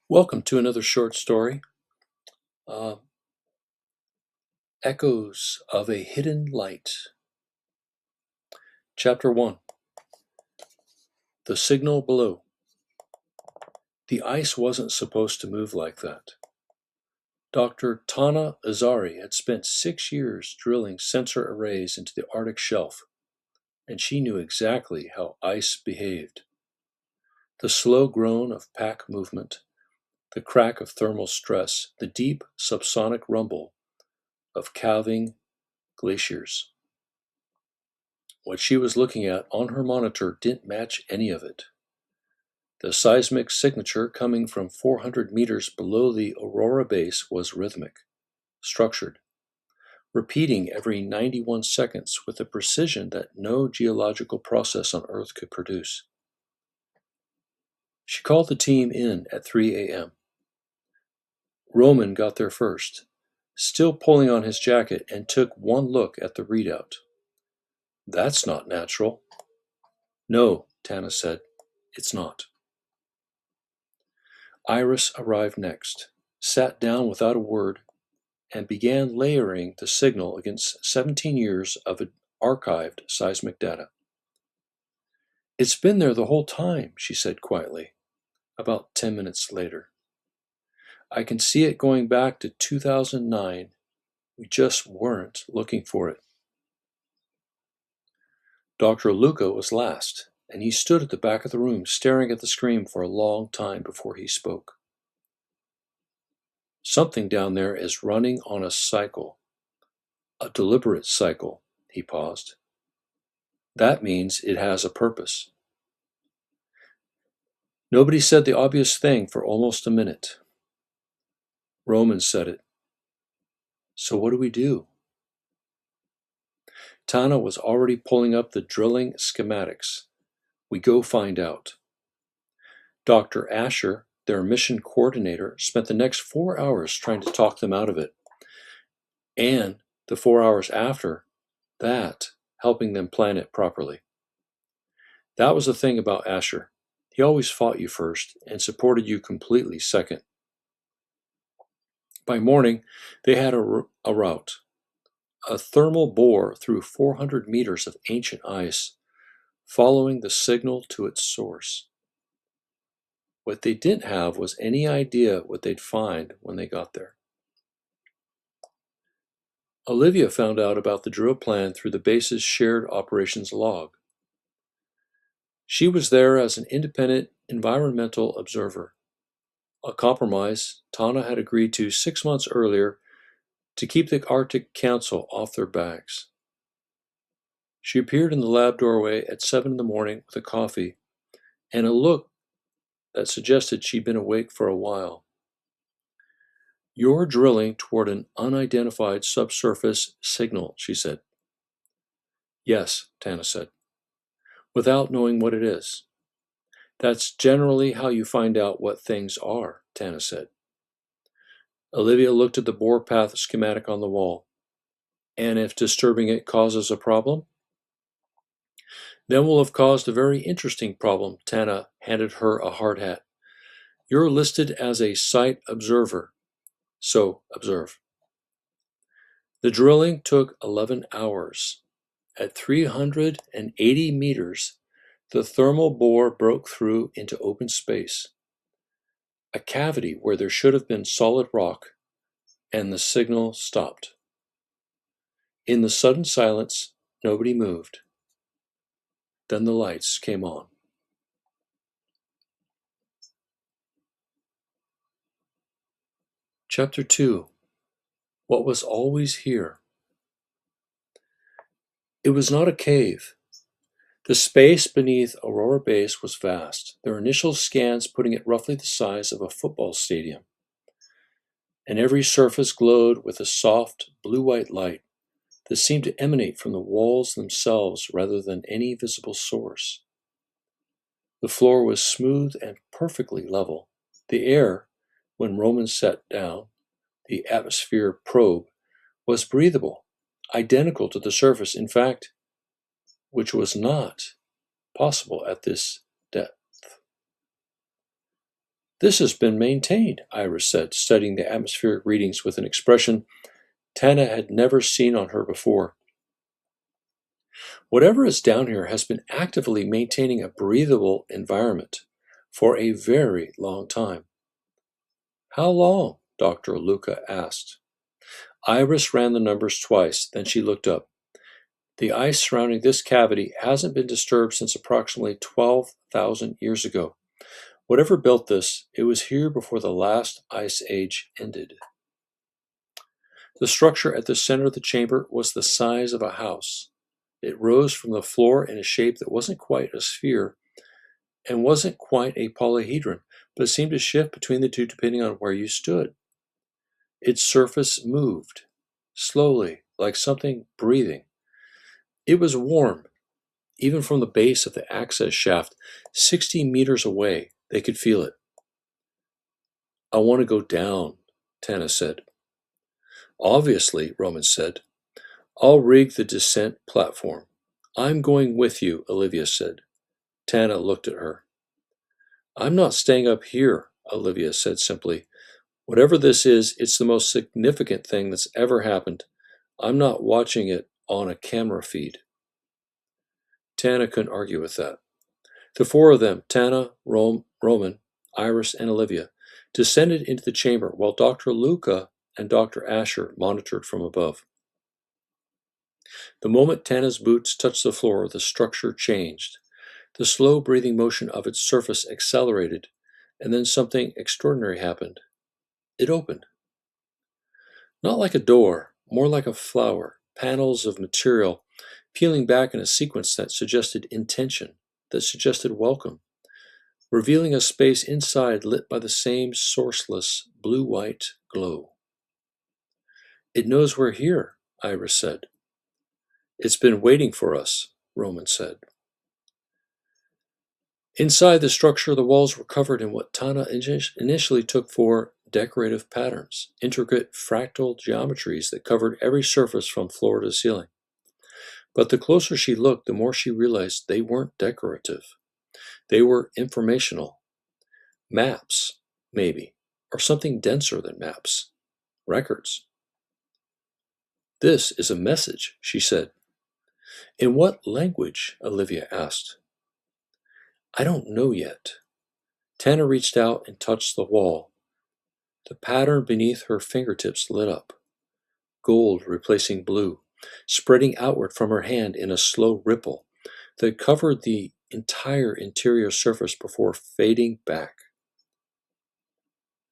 Welcome to another short story, uh, Echoes of a Hidden Light. Chapter 1. The Signal Below. The ice wasn't supposed to move like that. Dr. Tana Azari had spent 6 years drilling sensor arrays into the Arctic shelf, and she knew exactly how ice behaved. The slow groan of pack movement, the crack of thermal stress, the deep subsonic rumble of calving glaciers. What she was looking at on her monitor didn't match any of it. The seismic signature coming from 400 meters below the Aurora Base was rhythmic, structured, repeating every 91 seconds with a precision that no geological process on Earth could produce. She called the team in at 3 a.m. Roman got there first, still pulling on his jacket, and took one look at the readout. "That's not natural." "No," Tana said, "it's not." Iris arrived next, sat down without a word, and began layering the signal against 17 years of archived seismic data. "It's been there the whole time," she said quietly, about 10 minutes later. "I can see it going back to 2009. We just weren't looking for it." Dr. Luca was last, and he stood at the back of the room staring at the screen for a long time before he spoke. "Something down there is running on a cycle, a deliberate cycle." He paused. "That means it has a purpose." Nobody said the obvious thing for almost a minute. Roman said it. "So what do we do?" Tana was already pulling up the drilling schematics. "We go find out." Dr. Asher, their mission coordinator, spent the next 4 hours trying to talk them out of it. And the 4 hours after that, helping them plan it properly. That was the thing about Asher. He always fought you first and supported you completely second. By morning, they had a route. A thermal bore through 400 meters of ancient ice, following the signal to its source. What they didn't have was any idea what they'd find when they got there. Olivia found out about the drill plan through the base's shared operations log. She was there as an independent environmental observer, a compromise Tana had agreed to 6 months earlier to keep the Arctic Council off their backs. She appeared in the lab doorway at 7 in the morning with a coffee and a look that suggested she'd been awake for a while. "You're drilling toward an unidentified subsurface signal," she said. "Yes," Tana said, "without knowing what it is." "That's generally how you find out what things are," Tana said. Olivia looked at the bore path schematic on the wall. "And if disturbing it causes a problem?" "Then we'll have caused a very interesting problem." Tana handed her a hard hat. "You're listed as a site observer, so observe." The drilling took 11 hours. At 380 meters, the thermal bore broke through into open space, a cavity where there should have been solid rock, and the signal stopped. In the sudden silence, nobody moved. Then the lights came on. Chapter 2. What was always here. It was not a cave. The space beneath Aurora Base was vast, their initial scans putting it roughly the size of a football stadium. And every surface glowed with a soft, blue-white light that seemed to emanate from the walls themselves rather than any visible source. The floor was smooth and perfectly level. The air, when Roman sat down, the atmosphere probe, was breathable, identical to the surface, in fact, which was not possible at this depth. This has been maintained, Iris said, studying the atmospheric readings with an expression Tana had never seen on her before. Whatever is down here has been actively maintaining a breathable environment for a very long time. How long? Dr. Luca asked. Iris ran the numbers twice, then she looked up. The ice surrounding this cavity hasn't been disturbed since approximately 12,000 years ago. Whatever built this, it was here before the last ice age ended. The structure at the center of the chamber was the size of a house. It rose from the floor in a shape that wasn't quite a sphere and wasn't quite a polyhedron, but it seemed to shift between the two depending on where you stood. Its surface moved, slowly, like something breathing. It was warm. Even from the base of the access shaft, 60 meters away, they could feel it. I want to go down, Tana said. Obviously, Roman said. I'll rig the descent platform. I'm going with you, Olivia said. Tana looked at her. I'm not staying up here, Olivia said simply. Whatever this is, it's the most significant thing that's ever happened. I'm not watching it on a camera feed. Tana couldn't argue with that. The four of them, Tana, Roman, Iris, and Olivia, descended into the chamber while Dr. Luca and Dr. Asher monitored from above. The moment Tana's boots touched the floor, the structure changed. The slow breathing motion of its surface accelerated, and then something extraordinary happened. It opened. Not like a door, more like a flower, panels of material peeling back in a sequence that suggested intention, that suggested welcome, revealing a space inside lit by the same sourceless blue-white glow. It knows we're here, Iris said. It's been waiting for us, Roman said. Inside the structure, the walls were covered in what Tana initially took for decorative patterns, intricate fractal geometries that covered every surface from floor to ceiling. But the closer she looked, the more she realized they weren't decorative. They were informational. Maps, maybe, or something denser than maps. Records. This is a message, she said. In what language? Olivia asked. I don't know yet. Tana reached out and touched the wall. The pattern beneath her fingertips lit up, gold replacing blue, spreading outward from her hand in a slow ripple that covered the entire interior surface before fading back.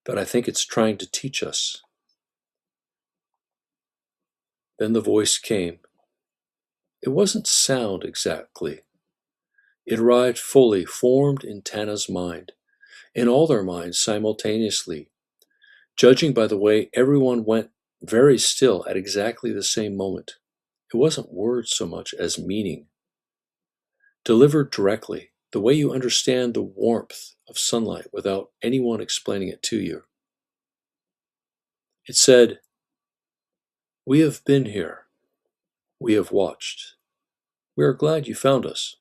But I think it's trying to teach us. Then the voice came. It wasn't sound exactly. It arrived fully formed in Tana's mind, in all their minds simultaneously, judging by the way everyone went very still at exactly the same moment. It wasn't words so much as meaning. Delivered directly, the way you understand the warmth of sunlight without anyone explaining it to you. It said, We have been here. We have watched. We are glad you found us.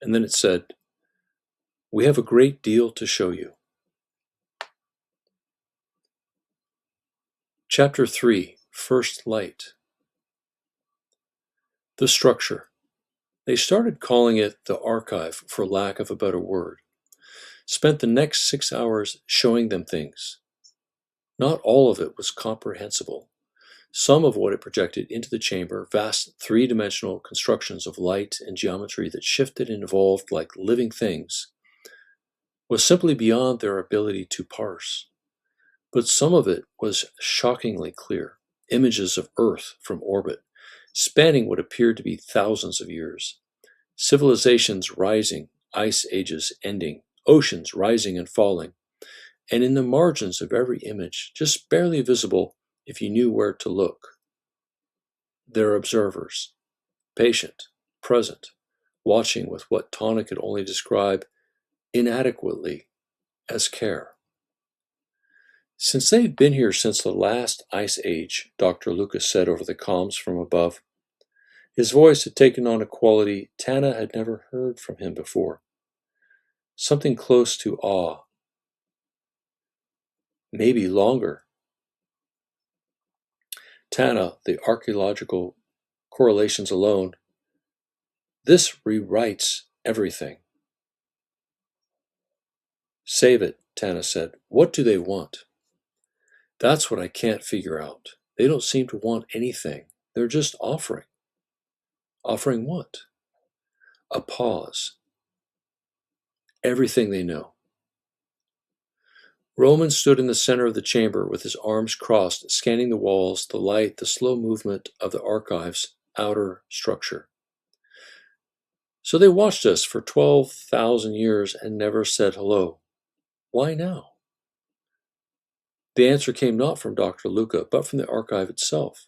And then it said, We have a great deal to show you. Chapter 3, First Light. The structure. They started calling it the archive for lack of a better word. Spent the next 6 hours showing them things. Not all of it was comprehensible. Some of what it projected into the chamber, vast three-dimensional constructions of light and geometry that shifted and evolved like living things, was simply beyond their ability to parse. But some of it was shockingly clear, images of Earth from orbit, spanning what appeared to be thousands of years. Civilizations rising, ice ages ending, oceans rising and falling, and in the margins of every image, just barely visible if you knew where to look. Their observers, patient, present, watching with what Tana could only describe inadequately as care. Since they've been here since the last ice age, Dr. Lucas said over the comms from above. His voice had taken on a quality Tana had never heard from him before. Something close to awe. maybe longer. Tana, the archaeological correlations alone, this rewrites everything. Save it, Tana said. What do they want? That's what I can't figure out. They don't seem to want anything. They're just offering. Offering what? A pause. Everything they know. Roman stood in the center of the chamber with his arms crossed, scanning the walls, the light, the slow movement of the archive's outer structure. So they watched us for 12,000 years and never said hello. Why now? The answer came not from Dr. Luca, but from the archive itself.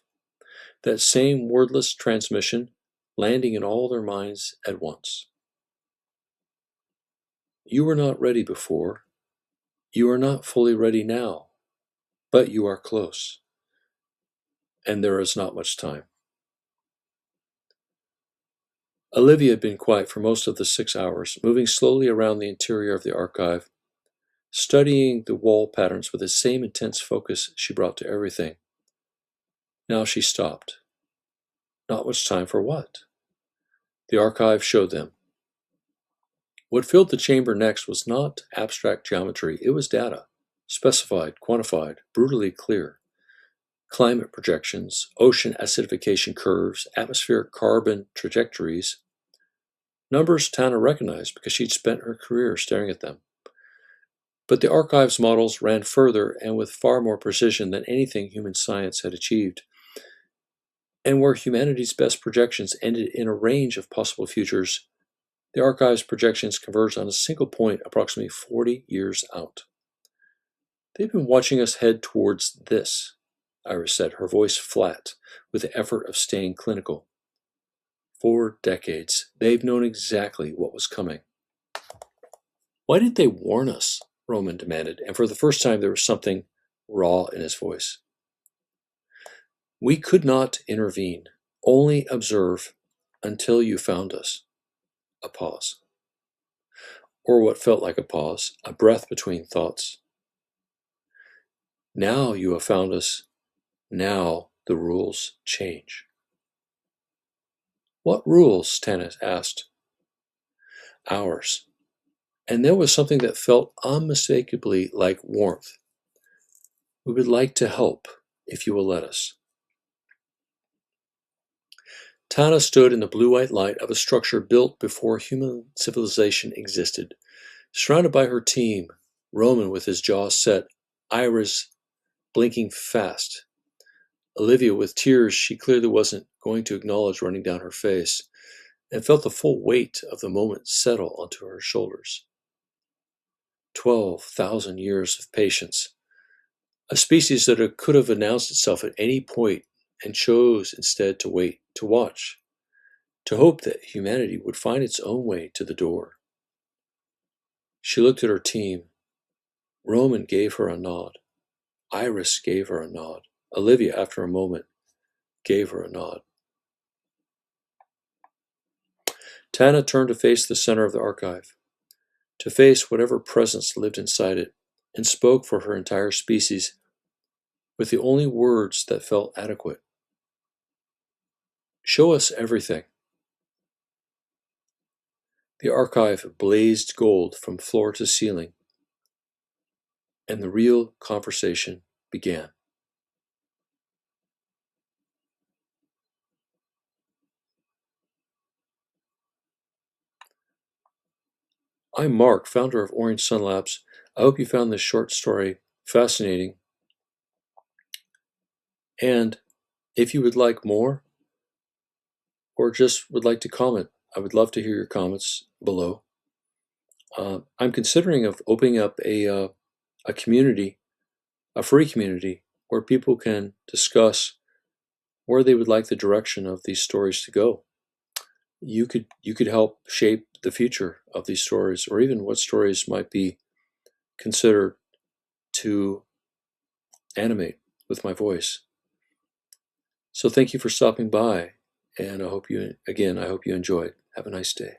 That same wordless transmission landing in all their minds at once. You were not ready before. You are not fully ready now, but you are close. And there is not much time. Olivia had been quiet for most of the 6 hours, moving slowly around the interior of the archive, studying the wall patterns with the same intense focus she brought to everything. Now she stopped. Not much time for what? The archive showed them. What filled the chamber next was not abstract geometry, it was data, specified, quantified, brutally clear. Climate projections, ocean acidification curves, atmospheric carbon trajectories. Numbers Tana recognized because she'd spent her career staring at them. But the archive's models ran further and with far more precision than anything human science had achieved. And where humanity's best projections ended in a range of possible futures, the archive's projections converged on a single point approximately 40 years out. They've been watching us head towards this, Iris said, her voice flat with the effort of staying clinical. For decades, they've known exactly what was coming. Why didn't they warn us? Roman demanded, and for the first time there was something raw in his voice. We could not intervene, only observe until you found us. A pause. Or what felt like a pause, a breath between thoughts. Now you have found us. Now the rules change. What rules? Tana asked. Ours. And there was something that felt unmistakably like warmth. We would like to help, if you will let us. Tana stood in the blue-white light of a structure built before human civilization existed, surrounded by her team, Roman with his jaw set, Iris blinking fast, Olivia with tears she clearly wasn't going to acknowledge running down her face, and felt the full weight of the moment settle onto her shoulders. 12,000 years of patience. A species that could have announced itself at any point and chose instead to wait, to watch, to hope that humanity would find its own way to the door. She looked at her team. Roman gave her a nod. Iris gave her a nod. Olivia, after a moment, gave her a nod. Tana turned to face the center of the archive, to face whatever presence lived inside it, and spoke for her entire species with the only words that felt adequate. Show us everything. The archive blazed gold from floor to ceiling, and the real conversation began. I'm Mark, founder of Orange Sun Labs. I hope you found this short story fascinating. And if you would like more, or just would like to comment, I would love to hear your comments below. I'm considering of opening up a community, a free community, where people can discuss where they would like the direction of these stories to go. You could help shape the future of these stories, or even what stories might be considered to animate with my voice. So thank you for stopping by, and I hope you enjoyed. Have a nice day.